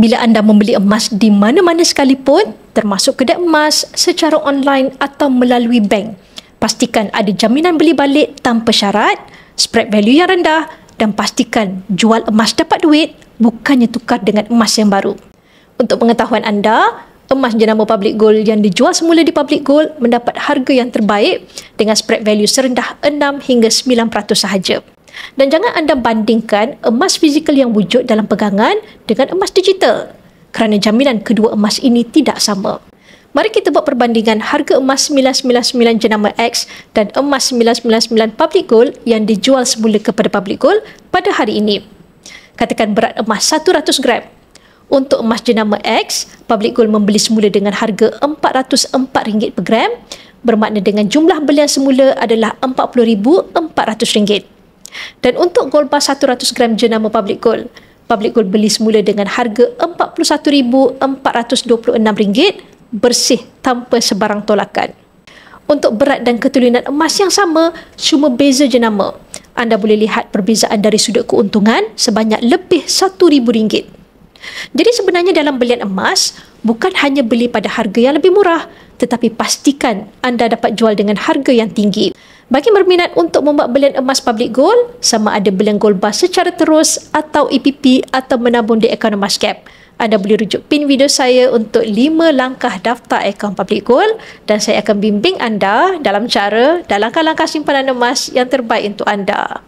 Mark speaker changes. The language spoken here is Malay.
Speaker 1: Bila anda membeli emas di mana-mana sekalipun, termasuk kedai emas, secara online atau melalui bank, pastikan ada jaminan beli balik tanpa syarat, spread value yang rendah dan pastikan jual emas dapat duit, bukannya tukar dengan emas yang baru. Untuk pengetahuan anda, emas jenama Public Gold yang dijual semula di Public Gold mendapat harga yang terbaik dengan spread value serendah 6 hingga 9% sahaja. Dan jangan anda bandingkan emas fizikal yang wujud dalam pegangan dengan emas digital kerana jaminan kedua emas ini tidak sama. Mari kita buat perbandingan harga emas 999 jenama X dan emas 999 Public Gold yang dijual semula kepada Public Gold pada hari ini. Katakan berat emas 100 gram. Untuk emas jenama X, Public Gold membeli semula dengan harga RM404 per gram, bermakna dengan jumlah belian semula adalah RM40,400. Dan untuk gold bar 100 gram jenama Public Gold beli semula dengan harga RM41,426 bersih tanpa sebarang tolakan. Untuk berat dan ketelunan emas yang sama, cuma beza jenama. Anda boleh lihat perbezaan dari sudut keuntungan sebanyak lebih RM1,000. Jadi sebenarnya dalam belian emas, bukan hanya beli pada harga yang lebih murah, tetapi pastikan anda dapat jual dengan harga yang tinggi. Bagi berminat untuk membuat belian emas Public Gold, sama ada belian gold bar secara terus atau EPP atau menabung di akaun Emascap, anda boleh rujuk pin video saya untuk 5 langkah daftar akaun Public Gold dan saya akan bimbing anda dalam langkah-langkah simpanan emas yang terbaik untuk anda.